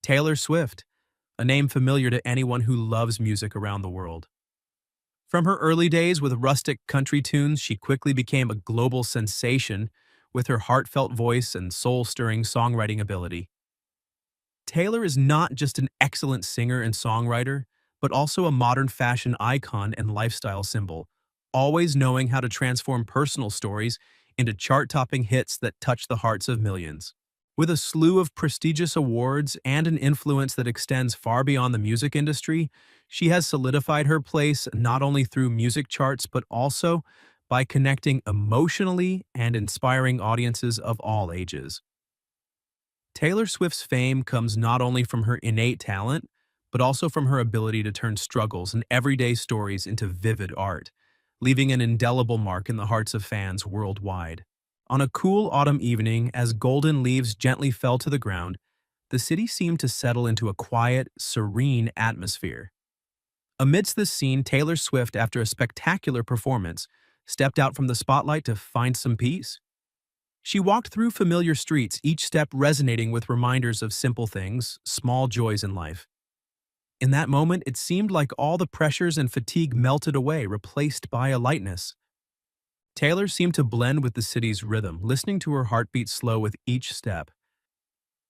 Taylor Swift, a name familiar to anyone who loves music around the world. From her early days with rustic country tunes, she quickly became a global sensation with her heartfelt voice and soul-stirring songwriting ability. Taylor is not just an excellent singer and songwriter, but also a modern fashion icon and lifestyle symbol, always knowing how to transform personal stories into chart-topping hits that touch the hearts of millions. With a slew of prestigious awards and an influence that extends far beyond the music industry, she has solidified her place not only through music charts but also by connecting emotionally and inspiring audiences of all ages. Taylor Swift's fame comes not only from her innate talent, but also from her ability to turn struggles and everyday stories into vivid art, leaving an indelible mark in the hearts of fans worldwide. On a cool autumn evening, as golden leaves gently fell to the ground, the city seemed to settle into a quiet, serene atmosphere. Amidst this scene, Taylor Swift, after a spectacular performance, stepped out from the spotlight to find some peace. She walked through familiar streets, each step resonating with reminders of simple things, small joys in life. In that moment, it seemed like all the pressures and fatigue melted away, replaced by a lightness. Taylor seemed to blend with the city's rhythm, listening to her heartbeat slow with each step.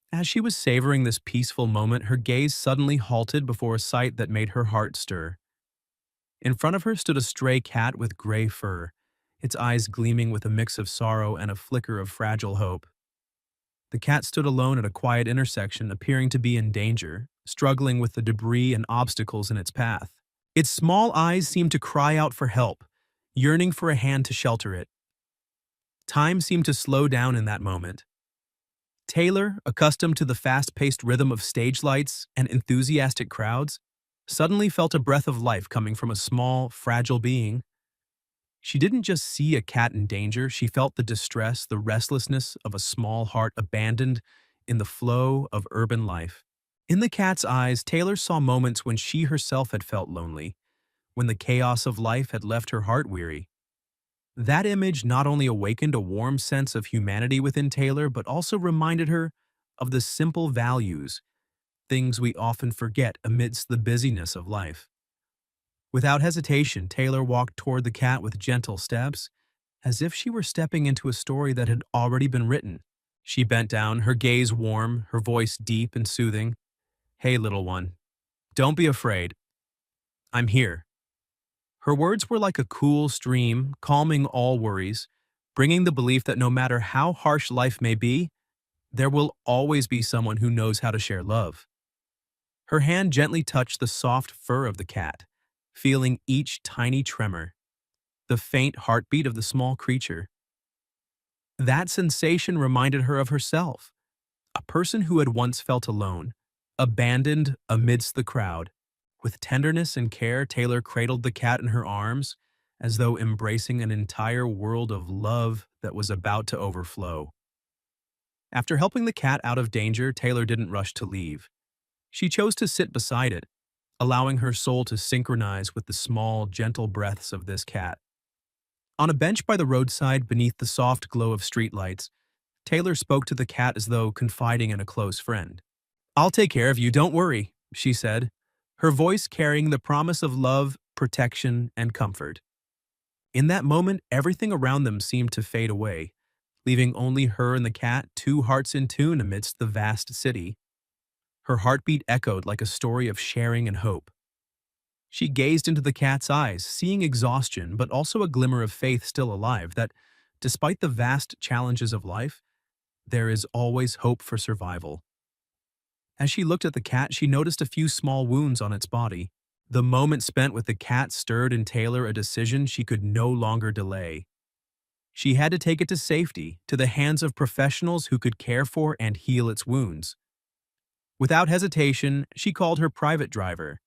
As she was savoring this peaceful moment, her gaze suddenly halted before a sight that made her heart stir. In front of her stood a stray cat with gray fur, its eyes gleaming with a mix of sorrow and a flicker of fragile hope. The cat stood alone at a quiet intersection, appearing to be in danger, struggling with the debris and obstacles in its path. Its small eyes seemed to cry out for help, yearning for a hand to shelter it. Time seemed to slow down in that moment. Taylor, accustomed to the fast-paced rhythm of stage lights and enthusiastic crowds, suddenly felt a breath of life coming from a small, fragile being. She didn't just see a cat in danger, she felt the distress, the restlessness of a small heart abandoned in the flow of urban life. In the cat's eyes, Taylor saw moments when she herself had felt lonely, when the chaos of life had left her heart weary. That image not only awakened a warm sense of humanity within Taylor, but also reminded her of the simple values, things we often forget amidst the busyness of life. Without hesitation, Taylor walked toward the cat with gentle steps, as if she were stepping into a story that had already been written. She bent down, her gaze warm, her voice deep and soothing. "Hey, little one, don't be afraid. I'm here." Her words were like a cool stream, calming all worries, bringing the belief that no matter how harsh life may be, there will always be someone who knows how to share love. Her hand gently touched the soft fur of the cat, feeling each tiny tremor, the faint heartbeat of the small creature. That sensation reminded her of herself, a person who had once felt alone, abandoned amidst the crowd. With tenderness and care, Taylor cradled the cat in her arms, as though embracing an entire world of love that was about to overflow. After helping the cat out of danger, Taylor didn't rush to leave. She chose to sit beside it, allowing her soul to synchronize with the small, gentle breaths of this cat. On a bench by the roadside beneath the soft glow of streetlights, Taylor spoke to the cat as though confiding in a close friend. "I'll take care of you, don't worry," she said, her voice carrying the promise of love, protection, and comfort. In that moment, everything around them seemed to fade away, leaving only her and the cat, two hearts in tune amidst the vast city. Her heartbeat echoed like a story of sharing and hope. She gazed into the cat's eyes, seeing exhaustion but also a glimmer of faith still alive, that, despite the vast challenges of life, there is always hope for survival. As she looked at the cat, she noticed a few small wounds on its body. The moment spent with the cat stirred in Taylor a decision she could no longer delay. She had to take it to safety, to the hands of professionals who could care for and heal its wounds. Without hesitation, she called her private driver.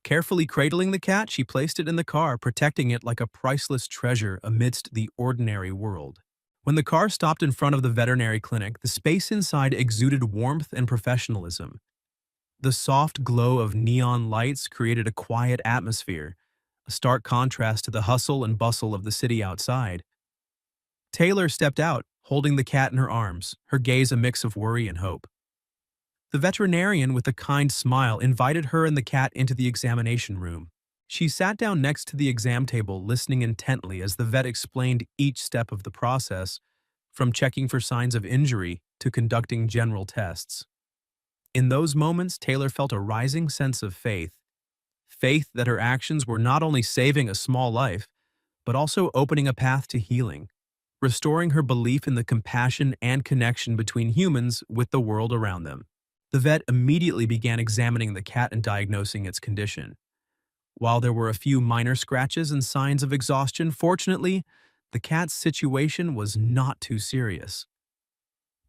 Carefully cradling the cat, she placed it in the car, protecting it like a priceless treasure amidst the ordinary world. When the car stopped in front of the veterinary clinic, the space inside exuded warmth and professionalism. The soft glow of neon lights created a quiet atmosphere, a stark contrast to the hustle and bustle of the city outside. Taylor stepped out, holding the cat in her arms, her gaze a mix of worry and hope. The veterinarian, with a kind smile, invited her and the cat into the examination room. She sat down next to the exam table, listening intently as the vet explained each step of the process, from checking for signs of injury to conducting general tests. In those moments, Taylor felt a rising sense of faith that her actions were not only saving a small life, but also opening a path to healing, restoring her belief in the compassion and connection between humans with the world around them. The vet immediately began examining the cat and diagnosing its condition. While there were a few minor scratches and signs of exhaustion, fortunately, the cat's situation was not too serious.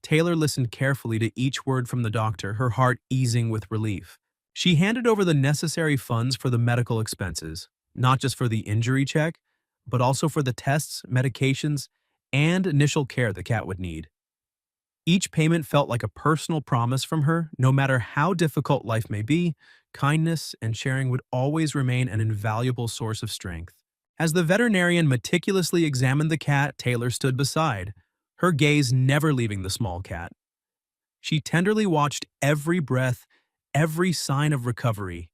Taylor listened carefully to each word from the doctor, her heart easing with relief. She handed over the necessary funds for the medical expenses, not just for the injury check, but also for the tests, medications, and initial care the cat would need. Each payment felt like a personal promise from her. No matter how difficult life may be, kindness and sharing would always remain an invaluable source of strength. As the veterinarian meticulously examined the cat, Taylor stood beside, her gaze never leaving the small cat. She tenderly watched every breath, every sign of recovery.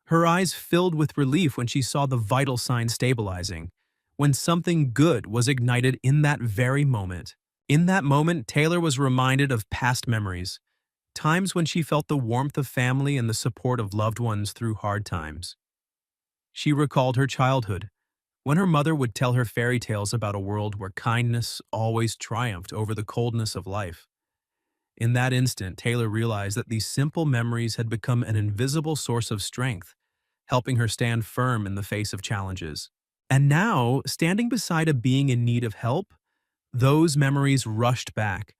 Her eyes filled with relief when she saw the vital signs stabilizing, when something good was ignited in that very moment. In that moment, Taylor was reminded of past memories, times when she felt the warmth of family and the support of loved ones through hard times. She recalled her childhood, when her mother would tell her fairy tales about a world where kindness always triumphed over the coldness of life. In that instant, Taylor realized that these simple memories had become an invisible source of strength, helping her stand firm in the face of challenges. And now, standing beside a being in need of help, those memories rushed back,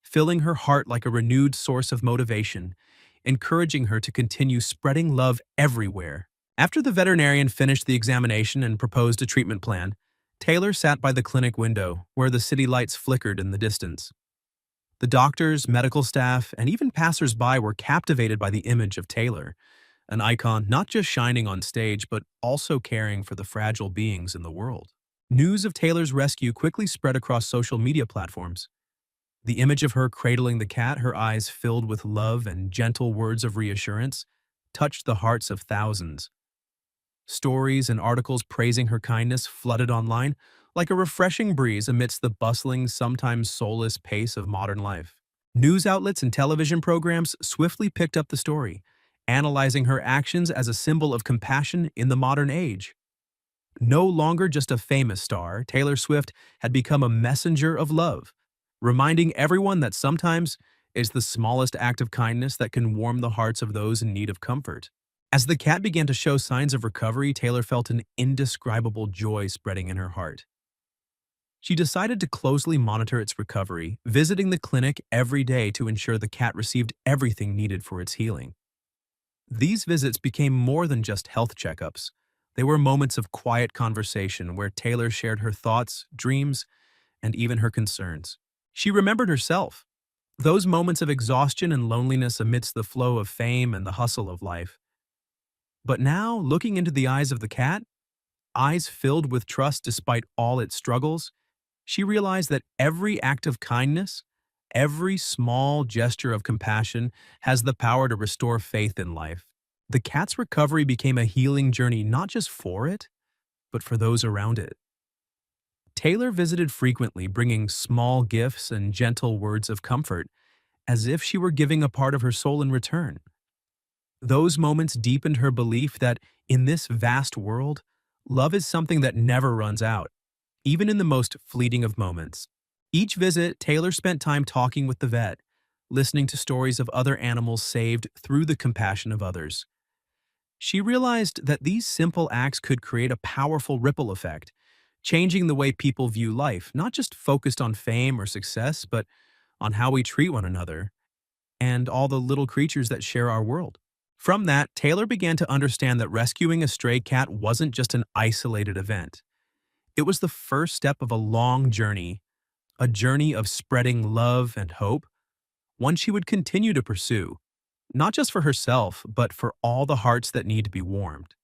filling her heart like a renewed source of motivation, encouraging her to continue spreading love everywhere. After the veterinarian finished the examination and proposed a treatment plan, Taylor sat by the clinic window, where the city lights flickered in the distance. The doctors, medical staff, and even passers-by were captivated by the image of Taylor, an icon not just shining on stage but also caring for the fragile beings in the world. News of Taylor's rescue quickly spread across social media platforms. The image of her cradling the cat, her eyes filled with love and gentle words of reassurance, touched the hearts of thousands. Stories and articles praising her kindness flooded online like a refreshing breeze amidst the bustling, sometimes soulless pace of modern life. News outlets and television programs swiftly picked up the story, analyzing her actions as a symbol of compassion in the modern age. No longer just a famous star, Taylor Swift had become a messenger of love, reminding everyone that sometimes it's the smallest act of kindness that can warm the hearts of those in need of comfort. As the cat began to show signs of recovery, Taylor felt an indescribable joy spreading in her heart. She decided to closely monitor its recovery, visiting the clinic every day to ensure the cat received everything needed for its healing. These visits became more than just health checkups. They were moments of quiet conversation where Taylor shared her thoughts, dreams, and even her concerns. She remembered herself, those moments of exhaustion and loneliness amidst the flow of fame and the hustle of life. But now, looking into the eyes of the cat, eyes filled with trust despite all its struggles, she realized that every act of kindness, every small gesture of compassion has the power to restore faith in life. The cat's recovery became a healing journey not just for it, but for those around it. Taylor visited frequently, bringing small gifts and gentle words of comfort, as if she were giving a part of her soul in return. Those moments deepened her belief that, in this vast world, love is something that never runs out, even in the most fleeting of moments. Each visit, Taylor spent time talking with the vet, listening to stories of other animals saved through the compassion of others. She realized that these simple acts could create a powerful ripple effect, changing the way people view life, not just focused on fame or success, but on how we treat one another and all the little creatures that share our world. From that, Taylor began to understand that rescuing a stray cat wasn't just an isolated event. It was the first step of a long journey, a journey of spreading love and hope, one she would continue to pursue, not just for herself, but for all the hearts that need to be warmed.